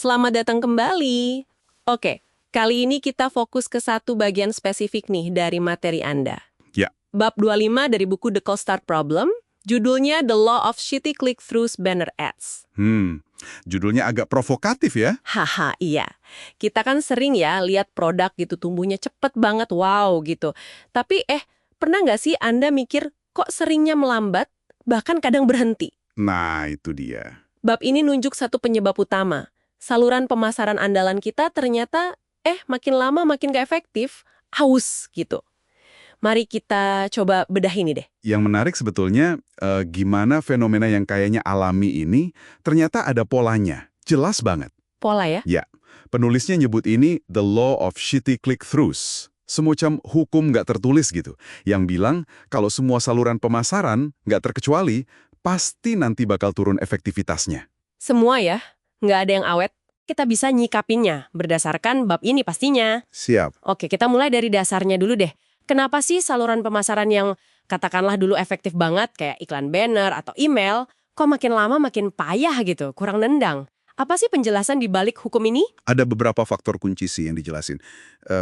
Selamat datang kembali. Oke, kali ini kita fokus ke satu bagian spesifik nih dari materi Anda. Ya, Bab 25 dari buku The Cold Start Problem, judulnya The Law of Shitty Click-Throughs Banner Ads. judulnya agak provokatif ya. Haha, iya. Kita kan sering ya lihat produk gitu tumbuhnya cepet banget, wow gitu. Tapi pernah nggak sih Anda mikir kok seringnya melambat, bahkan kadang berhenti? Nah, itu dia. Bab ini nunjuk satu penyebab utama. Saluran pemasaran andalan kita ternyata makin lama makin gak efektif, aus gitu. Mari kita coba bedah ini deh. Yang menarik sebetulnya gimana fenomena yang kayaknya alami ini ternyata ada polanya. Jelas banget. Pola ya? Ya, penulisnya nyebut ini the law of shitty click-throughs. Semacam hukum nggak tertulis gitu. Yang bilang kalau semua saluran pemasaran, nggak terkecuali, pasti nanti bakal turun efektivitasnya. Semua ya, nggak ada yang awet. Kita bisa nyikapinnya berdasarkan bab ini pastinya. Siap. Oke, kita mulai dari dasarnya dulu deh. Kenapa sih saluran pemasaran yang katakanlah dulu efektif banget kayak iklan banner atau email, kok makin lama makin payah gitu, kurang nendang? Apa sih penjelasan di balik hukum ini? Ada beberapa faktor kunci sih yang dijelasin.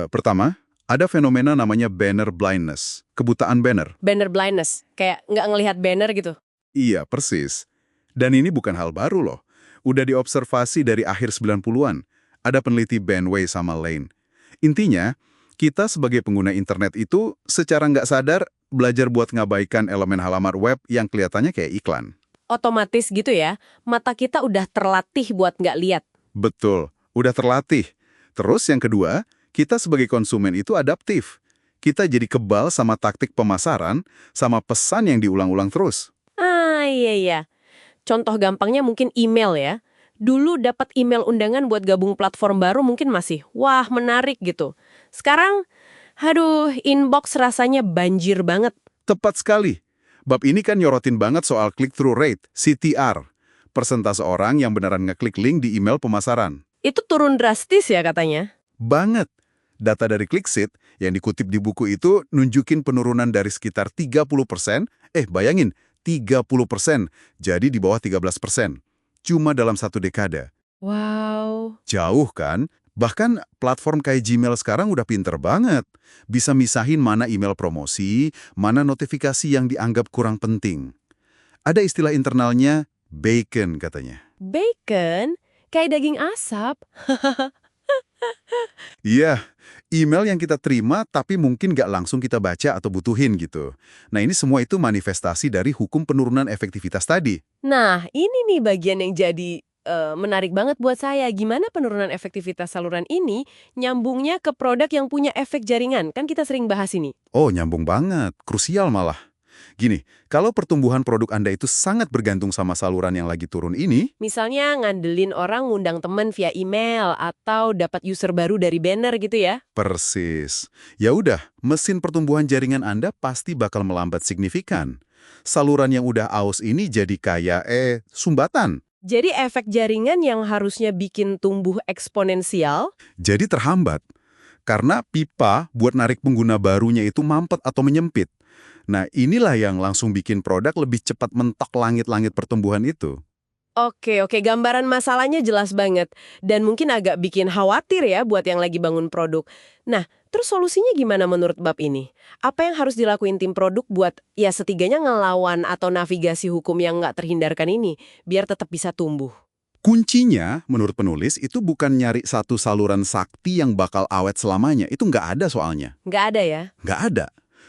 Pertama, ada fenomena namanya banner blindness, kebutaan banner. Banner blindness, kayak nggak ngelihat banner gitu. Iya, persis. Dan ini bukan hal baru loh. Udah diobservasi dari akhir 90-an. Ada peneliti Benway sama Lane. Intinya, kita sebagai pengguna internet itu secara nggak sadar belajar buat ngabaikan elemen halaman web yang kelihatannya kayak iklan. Otomatis gitu ya, mata kita udah terlatih buat nggak lihat. Betul, udah terlatih. Terus yang kedua, kita sebagai konsumen itu adaptif. Kita jadi kebal sama taktik pemasaran, sama pesan yang diulang-ulang terus. Ah iya. Contoh gampangnya mungkin email ya. Dulu dapat email undangan buat gabung platform baru mungkin masih, wah menarik gitu. Sekarang, aduh, inbox rasanya banjir banget. Tepat sekali. Bab ini kan nyorotin banget soal click-through rate, CTR. Persentase orang yang beneran ngeklik link di email pemasaran. Itu turun drastis ya katanya. Banget. Data dari ClickSeed yang dikutip di buku itu nunjukin penurunan dari sekitar 30%, bayangin, 30%, jadi di bawah 13%. Cuma dalam satu dekade. Wow. Jauh kan? Bahkan platform kayak Gmail sekarang udah pinter banget. Bisa misahin mana email promosi, mana notifikasi yang dianggap kurang penting. Ada istilah internalnya bacon katanya. Bacon? Kayak daging asap? Iya, email yang kita terima tapi mungkin nggak langsung kita baca atau butuhin gitu. Nah ini semua itu manifestasi dari hukum penurunan efektivitas tadi. Nah, ini nih bagian yang jadi menarik banget buat saya. Gimana penurunan efektivitas saluran ini nyambungnya ke produk yang punya efek jaringan? Kan kita sering bahas ini. Oh nyambung banget, krusial malah. Gini, kalau pertumbuhan produk Anda itu sangat bergantung sama saluran yang lagi turun ini, Misalnya ngandelin orang ngundang temen via email atau dapat user baru dari banner gitu ya. persis. Ya udah, mesin pertumbuhan jaringan Anda pasti bakal melambat signifikan. Saluran yang udah aus ini jadi kayak sumbatan. Jadi efek jaringan yang harusnya bikin tumbuh eksponensial, Jadi terhambat. Karena pipa buat narik pengguna barunya itu mampet atau menyempit. Nah, inilah yang langsung bikin produk lebih cepat mentok langit-langit pertumbuhan itu. Oke, gambaran masalahnya jelas banget. Dan mungkin agak bikin khawatir ya buat yang lagi bangun produk. Nah, terus solusinya gimana menurut bab ini? Apa yang harus dilakuin tim produk buat ya setiganya ngelawan atau navigasi hukum yang nggak terhindarkan ini, biar tetap bisa tumbuh? Kuncinya, menurut penulis, itu bukan nyari satu saluran sakti yang bakal awet selamanya. Itu nggak ada soalnya. Nggak ada ya? Nggak ada.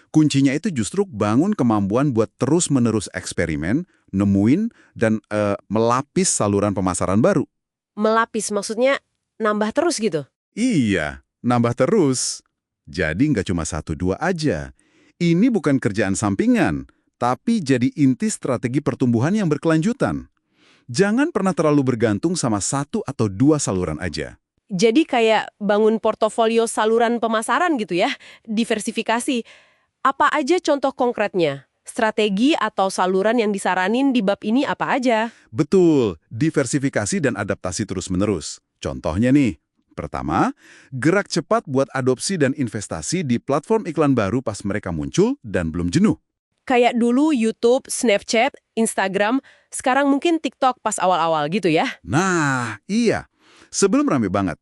Kuncinya itu justru bangun kemampuan buat terus-menerus eksperimen, nemuin, dan melapis saluran pemasaran baru. Melapis, maksudnya nambah terus gitu? Iya, nambah terus. Jadi nggak cuma 1-2 aja. Ini bukan kerjaan sampingan, tapi jadi inti strategi pertumbuhan yang berkelanjutan. Jangan pernah terlalu bergantung sama 1 atau 2 saluran aja. Jadi kayak bangun portofolio saluran pemasaran gitu ya, diversifikasi. Apa aja contoh konkretnya? Strategi atau saluran yang disaranin di bab ini apa aja? Betul, diversifikasi dan adaptasi terus-menerus. Contohnya nih, pertama, gerak cepat buat adopsi dan investasi di platform iklan baru pas mereka muncul dan belum jenuh. Kayak dulu YouTube, Snapchat, Instagram, sekarang mungkin TikTok pas awal-awal gitu ya. Nah, iya. sebelum rame banget.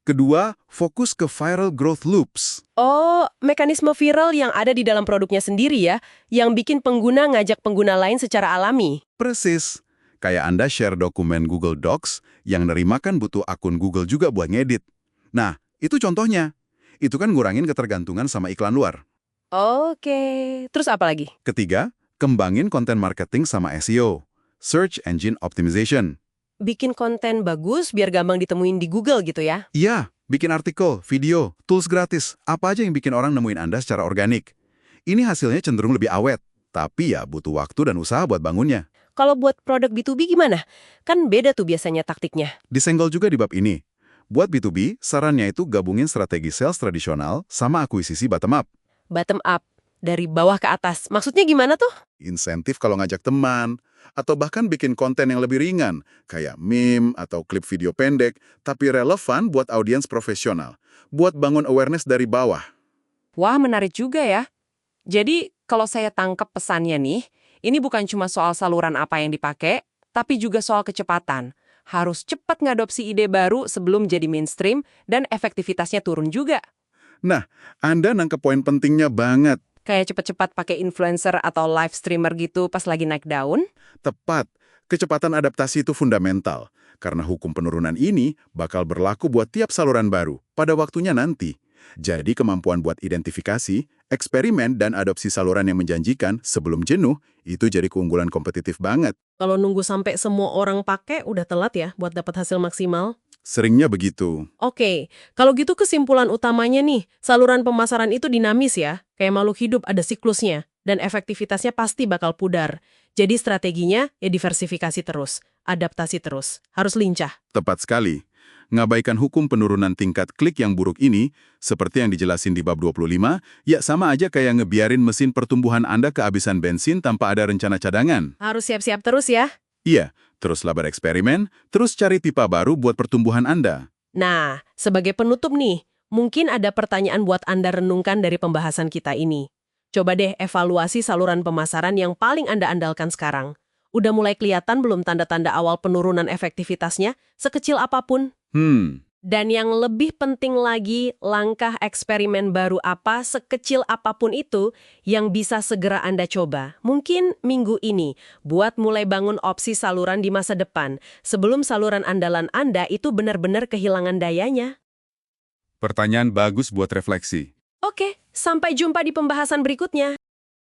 Kedua, fokus ke viral growth loops. Oh, mekanisme viral yang ada di dalam produknya sendiri ya, yang bikin pengguna ngajak pengguna lain secara alami. Persis. Kayak Anda share dokumen Google Docs, yang nerima kan butuh akun Google juga buat ngedit. Nah, itu contohnya. Itu kan ngurangin ketergantungan sama iklan luar. Oke, terus apa lagi? Ketiga, kembangin konten marketing sama SEO, Search Engine Optimization. Bikin konten bagus biar gampang ditemuin di Google gitu ya? Iya, bikin artikel, video, tools gratis, apa aja yang bikin orang nemuin Anda secara organik. Ini hasilnya cenderung lebih awet, tapi ya butuh waktu dan usaha buat bangunnya. Kalau buat produk B2B gimana? Kan beda tuh biasanya taktiknya. Disenggol juga di bab ini. Buat B2B, sarannya itu gabungin strategi sales tradisional sama akuisisi bottom up. Bottom up, dari bawah ke atas. Maksudnya gimana tuh? Insentif kalau ngajak teman, atau bahkan bikin konten yang lebih ringan, kayak meme atau klip video pendek, tapi relevan buat audiens profesional, buat bangun awareness dari bawah. Wah, menarik juga ya. Jadi, kalau saya tangkap pesannya nih, ini bukan cuma soal saluran apa yang dipakai, tapi juga soal kecepatan. Harus cepat ngadopsi ide baru sebelum jadi mainstream dan efektivitasnya turun juga. Nah, Anda nangkep poin pentingnya banget. Kayak cepat-cepat pakai influencer atau live streamer gitu pas lagi naik daun. Tepat, kecepatan adaptasi itu fundamental, karena hukum penurunan ini bakal berlaku buat tiap saluran baru pada waktunya nanti. Jadi kemampuan buat identifikasi, eksperimen, dan adopsi saluran yang menjanjikan sebelum jenuh, itu jadi keunggulan kompetitif banget. Kalau nunggu sampai semua orang pakai, udah telat ya buat dapat hasil maksimal. Seringnya begitu. Oke, kalau gitu kesimpulan utamanya nih, saluran pemasaran itu dinamis ya, kayak makhluk hidup ada siklusnya, dan efektivitasnya pasti bakal pudar. Jadi strateginya ya diversifikasi terus, adaptasi terus, harus lincah. Tepat sekali. Ngabaikan hukum penurunan tingkat klik yang buruk ini, seperti yang dijelasin di bab 25, ya sama aja kayak ngebiarin mesin pertumbuhan Anda kehabisan bensin tanpa ada rencana cadangan. Harus siap-siap terus ya. Iya, teruslah bereksperimen, terus cari pipa baru buat pertumbuhan Anda. Nah, sebagai penutup nih, mungkin ada pertanyaan buat Anda renungkan dari pembahasan kita ini. Coba deh evaluasi saluran pemasaran yang paling Anda andalkan sekarang. Udah mulai kelihatan belum tanda-tanda awal penurunan efektivitasnya, sekecil apapun? Dan yang lebih penting lagi, langkah eksperimen baru apa sekecil apapun itu yang bisa segera Anda coba. Mungkin minggu ini, buat mulai bangun opsi saluran di masa depan, sebelum saluran andalan Anda itu benar-benar kehilangan dayanya. Pertanyaan bagus buat refleksi. Oke, sampai jumpa di pembahasan berikutnya.